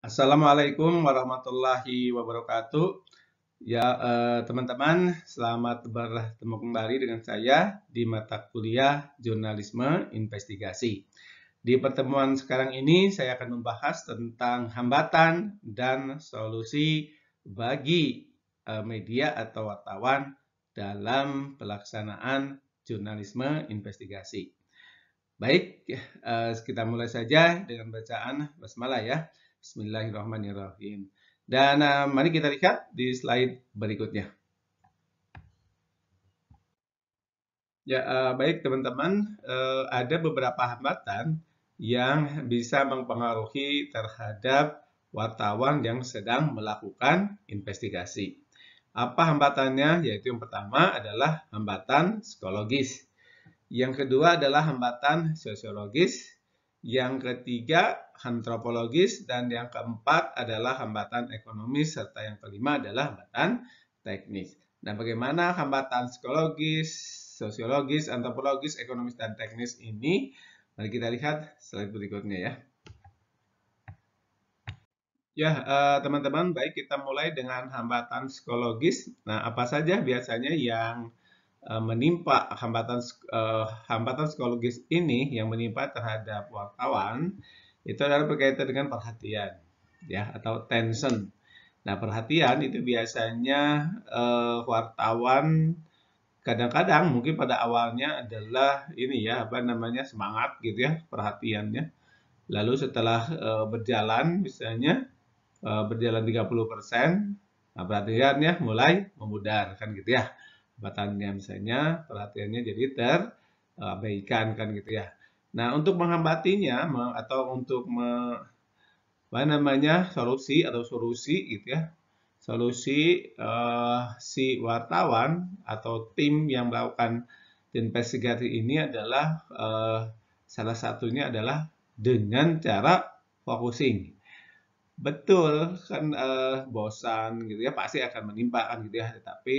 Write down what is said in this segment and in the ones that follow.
Assalamualaikum warahmatullahi wabarakatuh. Ya, teman-teman, selamat bertemu kembali dengan saya di mata kuliah Jurnalisme Investigasi. Di pertemuan sekarang ini, saya akan membahas tentang hambatan dan solusi bagi media atau wartawan dalam pelaksanaan jurnalisme investigasi. Baik, kita mulai saja dengan bacaan basmalah ya. Bismillahirrahmanirrahim. Dan mari kita lihat di slide berikutnya. Ya, baik teman-teman, ada beberapa hambatan yang bisa mempengaruhi terhadap wartawan yang sedang melakukan investigasi. Apa hambatannya? Yaitu yang pertama adalah hambatan psikologis. Yang kedua adalah hambatan sosiologis, yang ketiga antropologis, dan yang keempat adalah hambatan ekonomis, serta yang kelima adalah hambatan teknis. Nah, bagaimana hambatan psikologis, sosiologis, antropologis, ekonomis, dan teknis ini? Mari kita lihat slide berikutnya ya. Ya, teman-teman, baik kita mulai dengan hambatan psikologis. Nah, apa saja biasanya yang menimpa hambatan psikologis ini yang menimpa terhadap wartawan itu adalah berkaitan dengan perhatian ya atau tension. Nah, perhatian itu biasanya wartawan kadang-kadang mungkin pada awalnya adalah ini ya apa namanya semangat gitu ya perhatiannya. Lalu setelah berjalan misalnya berjalan 30%, nah perhatiannya mulai memudar kan gitu ya. Hambatannya misalnya perhatiannya jadi terabaikan kan gitu ya. Nah, untuk menghambatinya atau untuk apa namanya solusi gitu ya. Solusi si wartawan atau tim yang melakukan investigasi ini adalah salah satunya adalah dengan cara focusing. Betul, kan bosan gitu ya, pasti akan menimpa kan gitu ya. Tetapi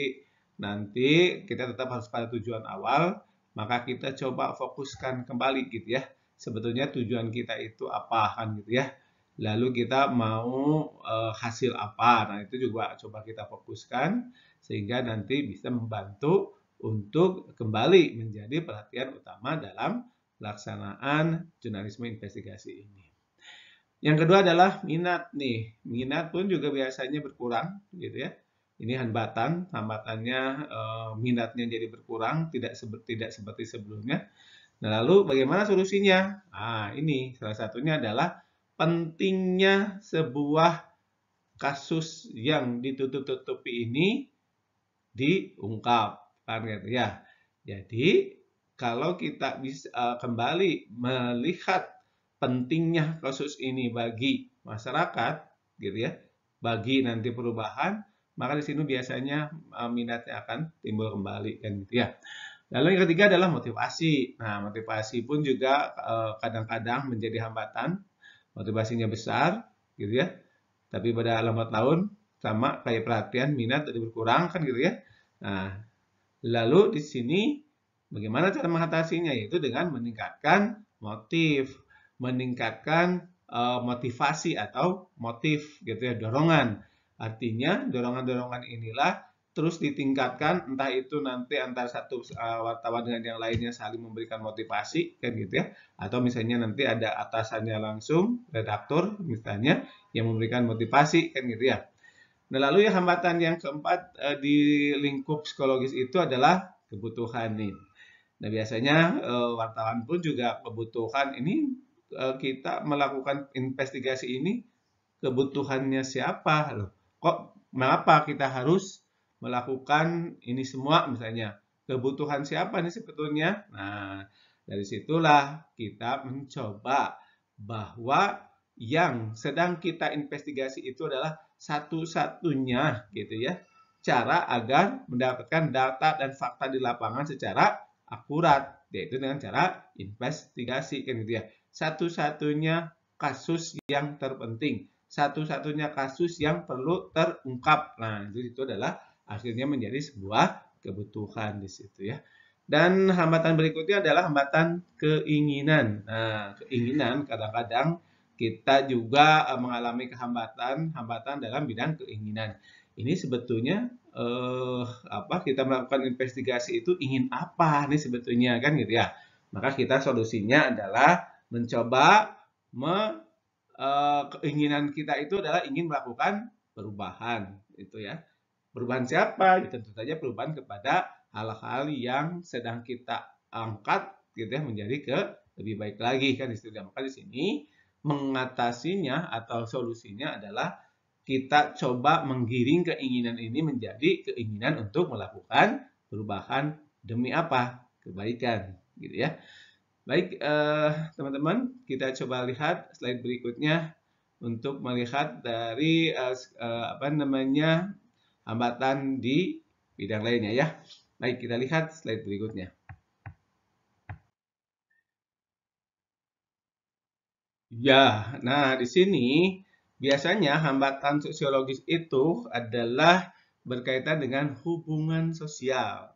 nanti kita tetap harus pada tujuan awal, maka kita coba fokuskan kembali gitu ya. Sebetulnya tujuan kita itu apa kan gitu ya. Lalu kita mau hasil apa. Nah, itu juga coba kita fokuskan sehingga nanti bisa membantu untuk kembali menjadi perhatian utama dalam pelaksanaan jurnalisme investigasi ini. Yang kedua adalah minat nih. Minat pun juga biasanya berkurang gitu ya. Ini hambatannya minatnya jadi berkurang, tidak seperti sebelumnya. Nah, lalu bagaimana solusinya? Nah, ini salah satunya adalah pentingnya sebuah kasus yang ditutup-tutupi ini diungkap kan gitu ya. Jadi kalau kita bisa kembali melihat pentingnya kasus ini bagi masyarakat gitu ya, bagi nanti perubahan, maka di sini biasanya minatnya akan timbul kembali kan gitu ya. Lalu yang ketiga adalah motivasi. Nah, motivasi pun juga kadang-kadang menjadi hambatan. Motivasinya besar gitu ya. Tapi pada lambat laun sama kayak perhatian, minat jadi berkurang kan gitu ya. Nah, lalu di sini bagaimana cara mengatasinya? Yaitu dengan meningkatkan motif, meningkatkan motivasi atau motif gitu ya, dorongan. Artinya dorongan-dorongan inilah terus ditingkatkan, entah itu nanti antara satu wartawan dengan yang lainnya saling memberikan motivasi kan gitu ya, atau misalnya nanti ada atasannya langsung redaktur misalnya yang memberikan motivasi kan gitu ya. Nah, lalu ya hambatan yang keempat di lingkup psikologis itu adalah kebutuhan nih. Nah, biasanya wartawan pun juga kebutuhan ini kita melakukan investigasi ini kebutuhannya siapa loh? Kok mengapa kita harus melakukan ini semua misalnya? Kebutuhan siapa nih sebetulnya? Nah, dari situlah kita mencoba bahwa yang sedang kita investigasi itu adalah satu-satunya gitu ya cara agar mendapatkan data dan fakta di lapangan secara akurat, yaitu dengan cara investigasi kan gitu ya. Satu-satunya kasus yang terpenting, satu-satunya kasus yang perlu terungkap. Nah, itu adalah akhirnya menjadi sebuah kebutuhan di situ ya. Dan hambatan berikutnya adalah hambatan keinginan. Nah, keinginan kadang-kadang kita juga mengalami hambatan dalam bidang keinginan. Ini sebetulnya kita melakukan investigasi itu ingin apa nih sebetulnya kan gitu ya. Maka kita solusinya adalah mencoba keinginan kita itu adalah ingin melakukan perubahan itu ya. Perubahan siapa? Ya, tentu saja perubahan kepada hal-hal yang sedang kita angkat gitu ya menjadi ke lebih baik lagi kan istilah. Maka di sini mengatasinya atau solusinya adalah kita coba menggiring keinginan ini menjadi keinginan untuk melakukan perubahan demi apa? Kebaikan gitu ya. Baik, teman-teman, kita coba lihat slide berikutnya untuk melihat dari hambatan di bidang lainnya ya. Baik, kita lihat slide berikutnya. Ya, nah di sini biasanya hambatan sosiologis itu adalah berkaitan dengan hubungan sosial,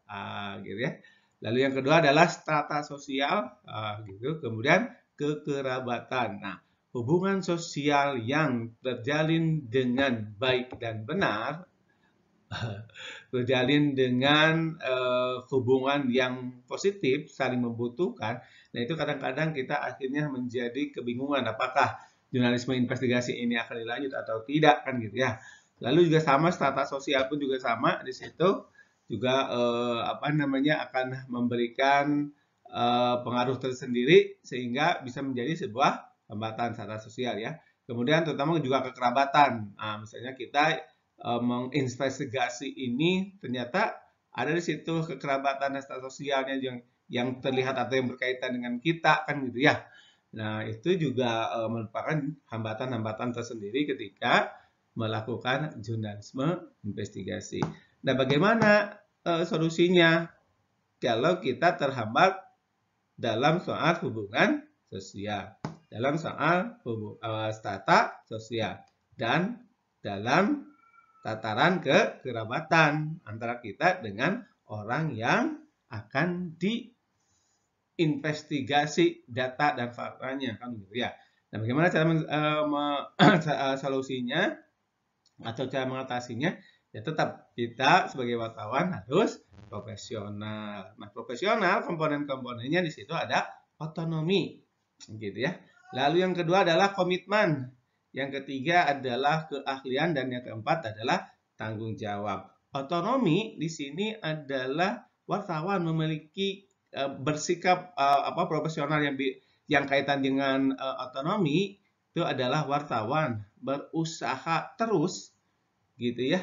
gitu ya. Lalu yang kedua adalah strata sosial, gitu. Kemudian kekerabatan. Nah, hubungan sosial yang terjalin dengan baik dan benar terjalin dengan hubungan yang positif, saling membutuhkan. Nah, itu kadang-kadang kita akhirnya menjadi kebingungan apakah jurnalisme investigasi ini akan dilanjut atau tidak kan gitu ya. Lalu juga sama strata sosial pun juga sama di situ juga akan memberikan pengaruh tersendiri sehingga bisa menjadi sebuah hambatan strata sosial ya. Kemudian terutama juga kekerabatan. Nah, misalnya kita menginvestigasi ini ternyata ada di situ kekerabatan dan status sosialnya yang terlihat atau yang berkaitan dengan kita kan gitu ya. Nah, itu juga merupakan hambatan-hambatan tersendiri ketika melakukan jurnalisme investigasi. Nah, bagaimana solusinya kalau kita terhambat dalam soal hubungan sosial, dalam soal strata sosial, dan dalam tataran kekerabatan antara kita dengan orang yang akan diinvestigasi data dan faktanya kan gitu ya. Nah, bagaimana cara solusinya atau cara mengatasinya? Ya tetap kita sebagai wartawan harus profesional. Nah, profesional komponen-komponennya di situ ada otonomi gitu ya. Lalu yang kedua adalah komitmen. Yang ketiga adalah keahlian dan yang keempat adalah tanggung jawab. Otonomi di sini adalah wartawan memiliki bersikap profesional yang kaitan dengan otonomi itu adalah wartawan berusaha terus gitu ya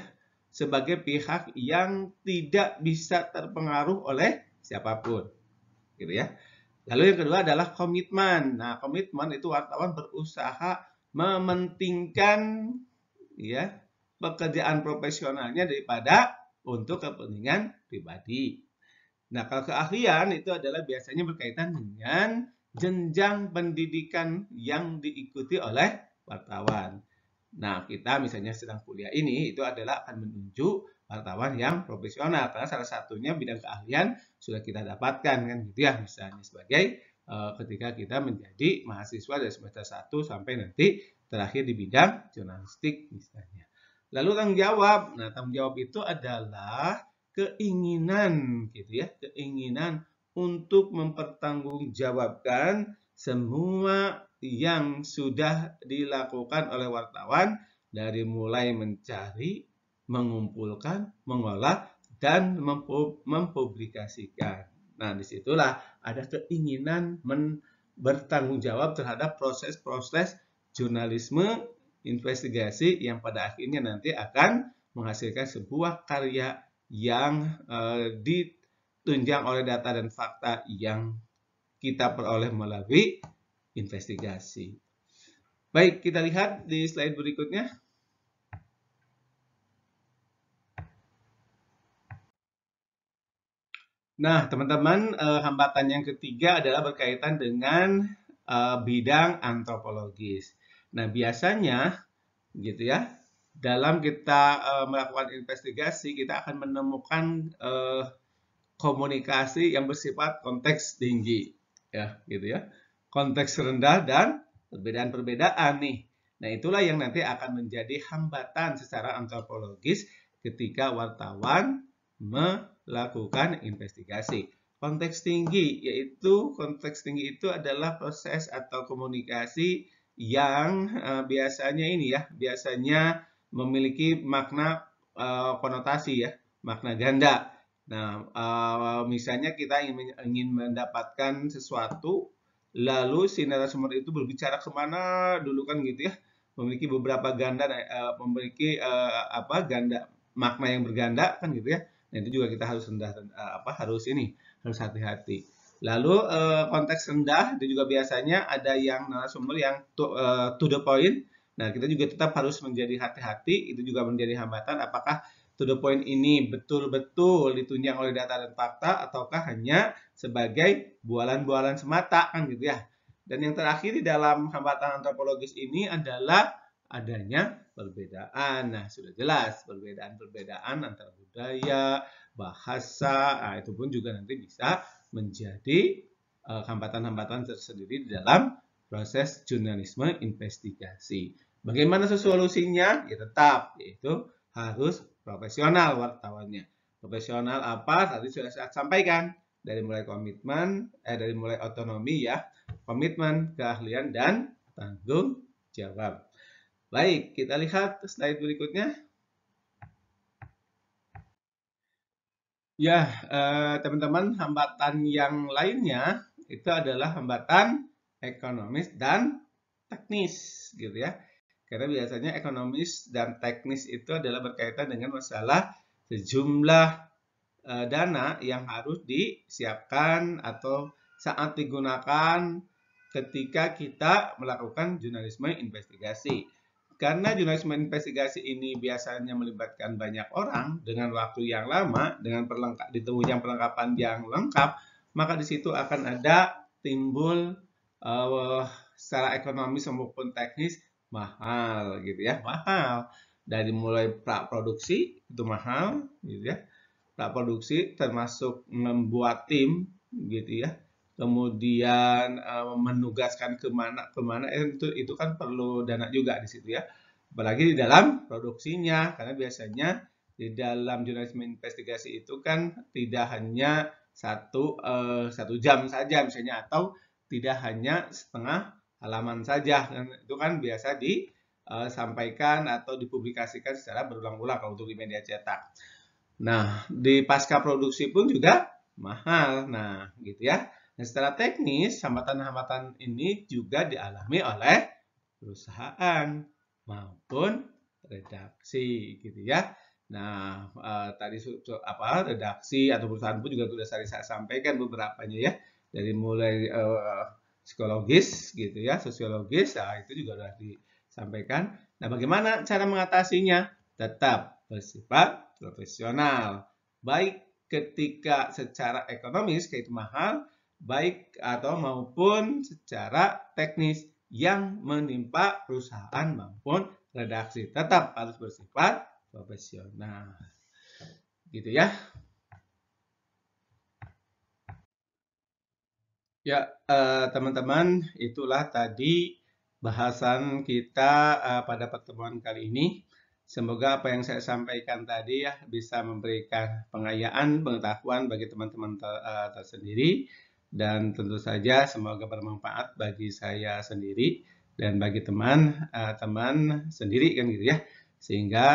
sebagai pihak yang tidak bisa terpengaruh oleh siapapun gitu ya. Lalu yang kedua adalah komitmen. Nah, komitmen itu wartawan berusaha mementingkan ya pekerjaan profesionalnya daripada untuk kepentingan pribadi. Nah, kalau keahlian itu adalah biasanya berkaitan dengan jenjang pendidikan yang diikuti oleh wartawan. Nah, kita misalnya sedang kuliah ini itu adalah akan menuju wartawan yang profesional karena salah satunya bidang keahlian sudah kita dapatkan kan gitu ya misalnya sebagai ketika kita menjadi mahasiswa dari semester 1 sampai nanti terakhir di bidang jurnalistik misalnya. Lalu tanggung jawab. Nah, tanggung jawab itu adalah keinginan gitu ya, keinginan untuk mempertanggungjawabkan semua yang sudah dilakukan oleh wartawan dari mulai mencari, mengumpulkan, mengolah, dan mempublikasikan. Nah, disitulah ada keinginan bertanggung jawab terhadap proses-proses jurnalisme investigasi yang pada akhirnya nanti akan menghasilkan sebuah karya yang ditunjang oleh data dan fakta yang kita peroleh melalui investigasi. Baik, kita lihat di slide berikutnya. Nah, teman-teman, hambatan yang ketiga adalah berkaitan dengan bidang antropologis. Nah, biasanya gitu ya, dalam kita melakukan investigasi, kita akan menemukan komunikasi yang bersifat konteks tinggi, ya, gitu ya. Konteks rendah dan perbedaan-perbedaan nih. Nah, itulah yang nanti akan menjadi hambatan secara antropologis ketika wartawan melakukan investigasi. Konteks tinggi itu adalah proses atau komunikasi yang biasanya memiliki makna konotasi ya, makna ganda. Nah, misalnya kita ingin mendapatkan sesuatu, lalu si narasumber itu berbicara kemana dulu kan gitu ya, memiliki beberapa ganda, memiliki ganda makna yang berganda kan gitu ya. Nah, itu juga kita harus harus hati-hati. Lalu konteks rendah itu juga biasanya ada yang narasumber yang to the point. Nah, kita juga tetap harus menjadi hati-hati, itu juga menjadi hambatan apakah to the point ini betul-betul ditunjang oleh data dan fakta ataukah hanya sebagai bualan-bualan semata kan gitu ya. Dan yang terakhir di dalam hambatan antropologis ini adalah adanya perbedaan. Nah, sudah jelas perbedaan-perbedaan antara budaya, bahasa, nah, itu pun juga nanti bisa menjadi hambatan-hambatan tersendiri di dalam proses jurnalisme investigasi. Bagaimana solusinya? Ya tetap, yaitu harus profesional wartawannya. Profesional apa? Tadi sudah saya sampaikan. Dari mulai dari mulai otonomi ya, komitmen, keahlian, dan tanggung jawab. Baik, kita lihat slide berikutnya. Ya, teman-teman, hambatan yang lainnya itu adalah hambatan ekonomis dan teknis, gitu ya. Karena biasanya ekonomis dan teknis itu adalah berkaitan dengan masalah sejumlah dana yang harus disiapkan atau saat digunakan ketika kita melakukan jurnalisme investigasi. Karena jurnalisme investigasi ini biasanya melibatkan banyak orang dengan waktu yang lama, dengan ditemukan perlengkapan yang lengkap, maka di situ akan ada timbul secara ekonomis maupun teknis mahal gitu ya, mahal. Dari mulai praproduksi itu mahal gitu ya. Praproduksi termasuk membuat tim gitu ya. Kemudian menugaskan kemana itu kan perlu dana juga di situ ya. Apalagi di dalam produksinya, karena biasanya di dalam jurnalisme investigasi itu kan tidak hanya satu jam saja misalnya, atau tidak hanya setengah halaman saja. Itu kan biasa disampaikan atau dipublikasikan secara berulang-ulang kalau untuk di media cetak. Nah, di pasca produksi pun juga mahal. Nah, gitu ya. Nah, secara teknis, hambatan-hambatan ini juga dialami oleh perusahaan maupun redaksi, gitu ya. Nah, tadi redaksi atau perusahaan pun juga sudah saya sampaikan beberapanya ya. Dari mulai psikologis, gitu ya, sosiologis, nah itu juga sudah disampaikan. Nah, bagaimana cara mengatasinya? Tetap bersifat profesional, baik ketika secara ekonomis itu mahal, baik atau maupun secara teknis yang menimpa perusahaan maupun redaksi, tetap harus bersifat profesional. Gitu ya. Ya, teman-teman, itulah tadi bahasan kita pada pertemuan kali ini. Semoga apa yang saya sampaikan tadi ya bisa memberikan pengayaan, pengetahuan bagi teman-teman tersendiri, dan tentu saja semoga bermanfaat bagi saya sendiri dan bagi teman sendiri kan gitu ya, sehingga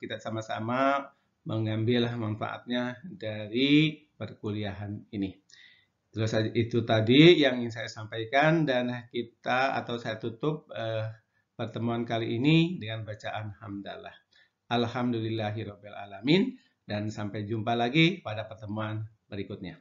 kita sama-sama mengambil manfaatnya dari perkuliahan ini. Terus itu tadi yang ingin saya sampaikan, dan saya tutup pertemuan kali ini dengan bacaan hamdalah. Alhamdulillahirabbil alamin, dan sampai jumpa lagi pada pertemuan berikutnya.